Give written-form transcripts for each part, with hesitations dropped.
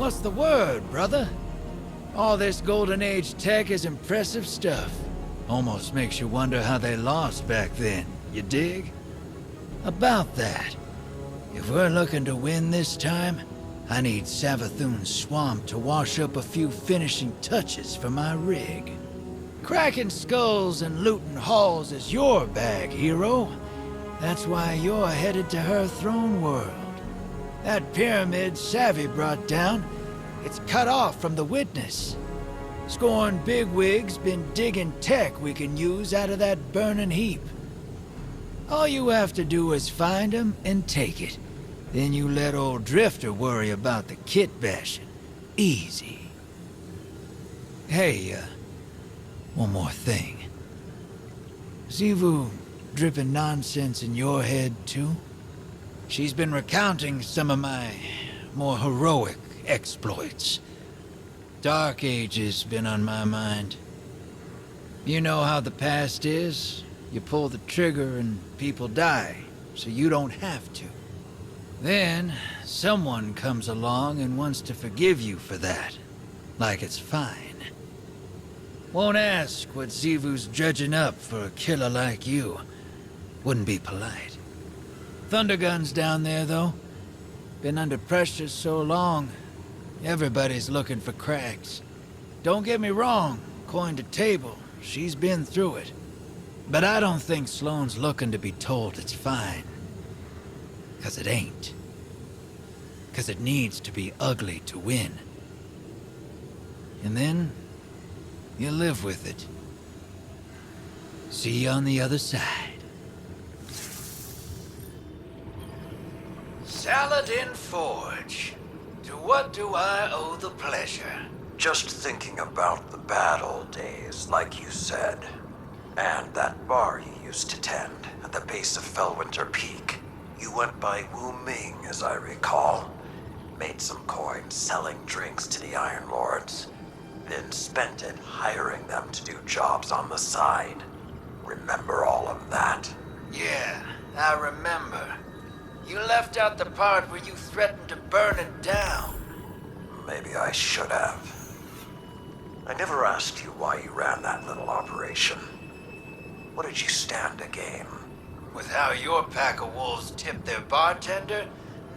What's the word, brother? All this Golden Age tech is impressive stuff. Almost makes you wonder how they lost back then, you dig? About that, if we're looking to win this time, I need Savathun's swamp to wash up a few finishing touches for my rig. Cracking skulls and looting halls is your bag, hero. That's why you're headed to her throne world. That pyramid Savvy brought down, it's cut off from the witness. Scorn bigwig's been digging tech we can use out of that burning heap. All you have to do is find him and take it. Then you let old Drifter worry about the kit bashing. Easy. Hey, one more thing. Xivu dripping nonsense in your head, too? She's been recounting some of my more heroic exploits. Dark Age's been on my mind. You know how the past is. You pull the trigger and people die, so you don't have to. Then, someone comes along and wants to forgive you for that. Like it's fine. Won't ask what Xivu's dredging up for a killer like you. Wouldn't be polite. Thundergun's down there, though. Been under pressure so long, everybody's looking for cracks. Don't get me wrong, coin to table, she's been through it. But I don't think Sloane's looking to be told it's fine. 'Cause it ain't. 'Cause it needs to be ugly to win. And then, you live with it. See you on the other side. Saladin Forge. To what do I owe the pleasure? Just thinking about the bad old days, like you said. And that bar you used to tend at the base of Fellwinter Peak. You went by Wu Ming, as I recall. Made some coin selling drinks to the Iron Lords. Then spent it hiring them to do jobs on the side. Remember all of that? Yeah, I remember. You left out the part where you threatened to burn it down. Maybe I should have. I never asked you why you ran that little operation. What did you stand to gain? With how your pack of wolves tipped their bartender?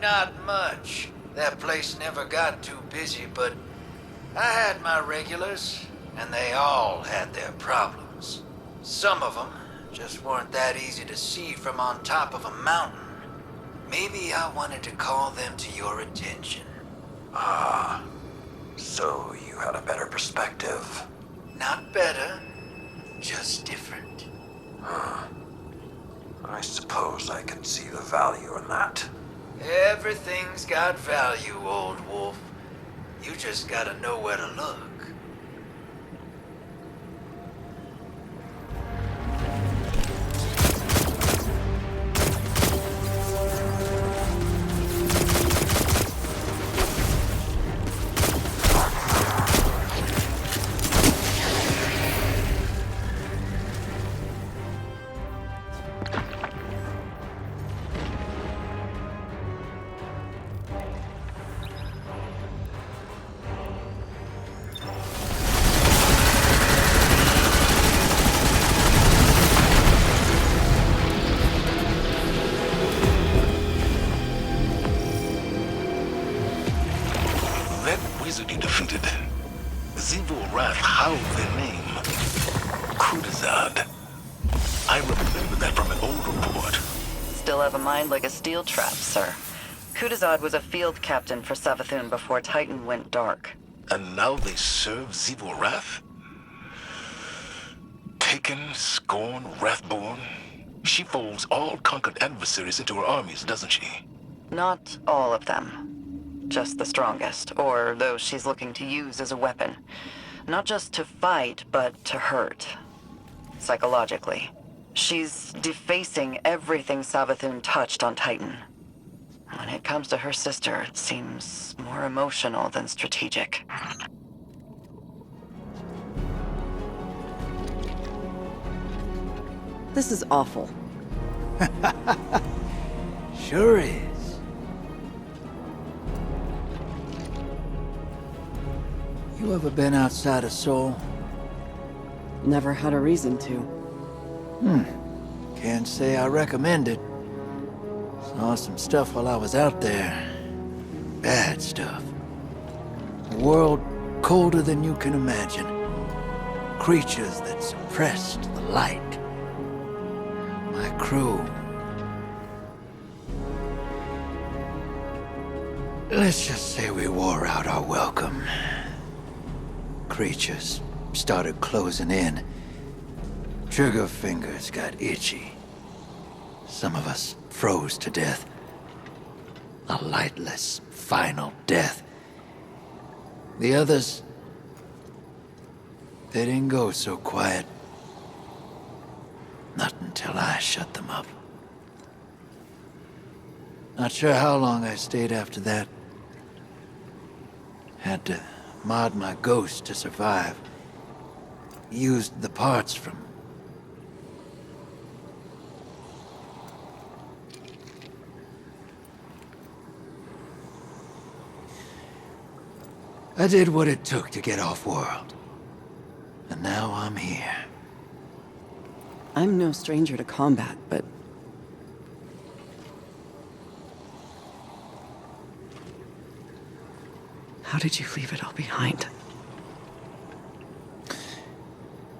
Not much. That place never got too busy, but I had my regulars, and they all had their problems. Some of them just weren't that easy to see from on top of a mountain. Maybe I wanted to call them to your attention. Ah, so you had a better perspective. Not better, just different. I suppose I can see the value in that. Everything's got value, old wolf. You just gotta know where to look. Wizard you defeated. Xivu Arath howled their name. Kudazad. I remember that from an old report. Still have a mind like a steel trap, sir. Kudazad was a field captain for Savathun before Titan went dark. And now they serve Xivu Arath? Taken, Scorn, Wrathborn. She folds all conquered adversaries into her armies, doesn't she? Not all of them. Just the strongest, or those she's looking to use as a weapon. Not just to fight, but to hurt. Psychologically. She's defacing everything Savathun touched on Titan. When it comes to her sister, it seems more emotional than strategic. This is awful. Sure is. You ever been outside of Seoul? Never had a reason to. Can't say I recommend it. Saw some stuff while I was out there. Bad stuff. A world colder than you can imagine. Creatures that suppressed the light. My crew. Let's just say we wore out our welcome. Creatures started closing in. Trigger fingers got itchy. Some of us froze to death. A lightless, final death. The others, they didn't go so quiet. Not until I shut them up. Not sure how long I stayed after that. Had to mod my ghost to survive. Used the parts from... I did what it took to get off-world. And now I'm here. I'm no stranger to combat, but... How did you leave it all behind?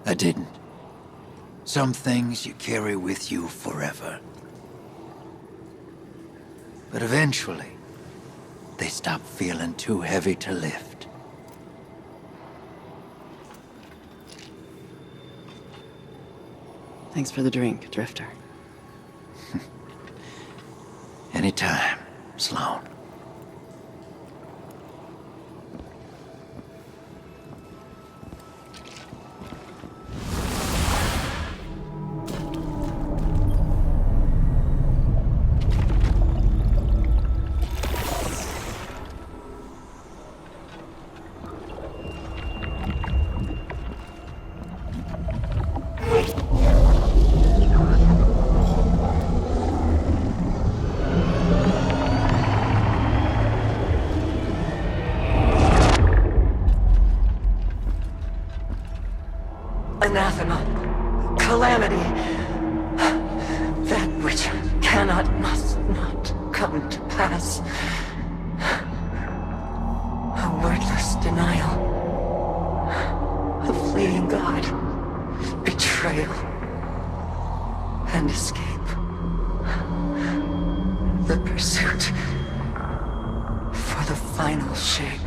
I didn't. Some things you carry with you forever. But eventually, they stop feeling too heavy to lift. Thanks for the drink, Drifter. Anytime, Sloan. Anathema, calamity, that which cannot, must not come to pass. A wordless denial, a fleeing God, betrayal, and escape. The pursuit for the final shape.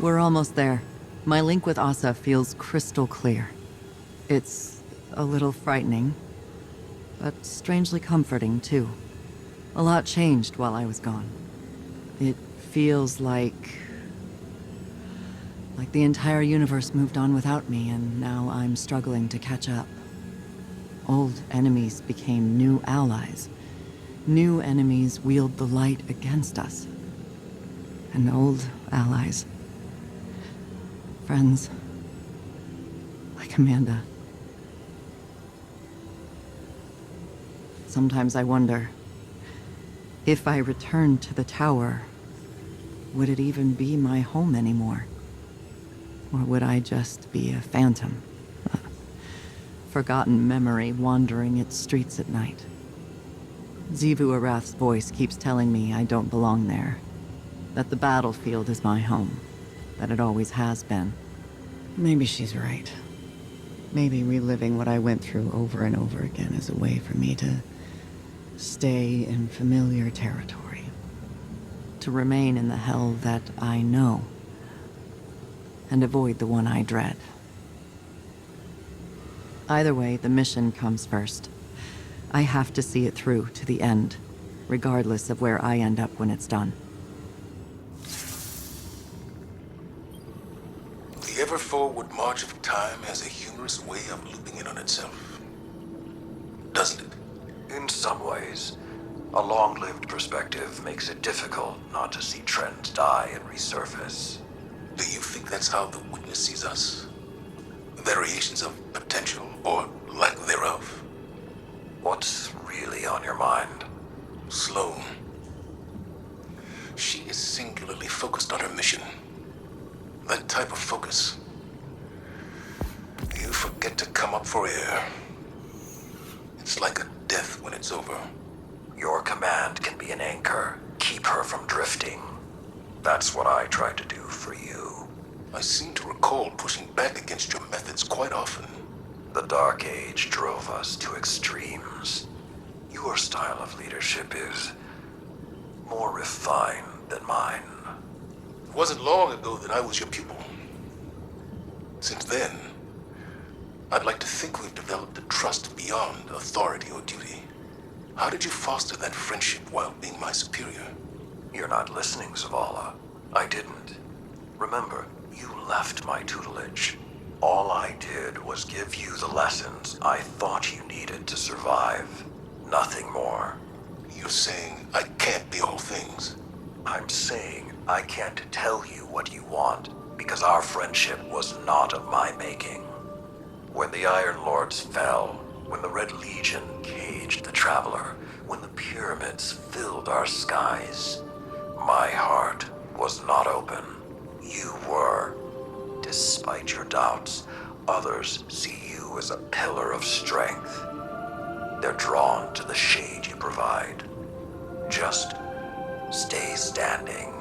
We're almost there. My link with Asa feels crystal clear. It's a little frightening, but strangely comforting, too. A lot changed while I was gone. It feels like the entire universe moved on without me, and now I'm struggling to catch up. Old enemies became new allies. New enemies wield the light against us. And old allies... friends, like Amanda. Sometimes I wonder, if I returned to the tower, would it even be my home anymore? Or would I just be a phantom? A forgotten memory wandering its streets at night. Xivu Arath's voice keeps telling me I don't belong there. That the battlefield is my home. That it always has been. Maybe she's right. Maybe reliving what I went through over and over again is a way for me to stay in familiar territory. To remain in the hell that I know. And avoid the one I dread. Either way, the mission comes first. I have to see it through to the end, regardless of where I end up when it's done. The ever-forward march of time has a humorous way of looping in on itself. Doesn't it? In some ways. A long-lived perspective makes it difficult not to see trends die and resurface. Do you think that's how the Witness sees us? variations of potential, or lack thereof. What's really on your mind? Sloane. She is singularly focused on her mission. That type of focus. You forget to come up for air. It's like a death when it's over. Your command can be an anchor. Keep her from drifting. That's what I tried to do for you. I seem to recall pushing back against your methods quite often. The Dark Age drove us to extremes. Your style of leadership is more refined than mine. It wasn't long ago that I was your pupil. Since then, I'd like to think we've developed a trust beyond authority or duty. How did you foster that friendship while being my superior? You're not listening, Zavala. I didn't. Remember, you left my tutelage. All I did was give you the lessons I thought you needed to survive. Nothing more. You're saying I can't be all things. I'm saying I can't tell you what you want, because our friendship was not of my making. When the Iron Lords fell, when the Red Legion caged the Traveler, when the pyramids filled our skies, my heart was not open. You were. Despite your doubts, others see you as a pillar of strength. They're drawn to the shade you provide. Just stay standing.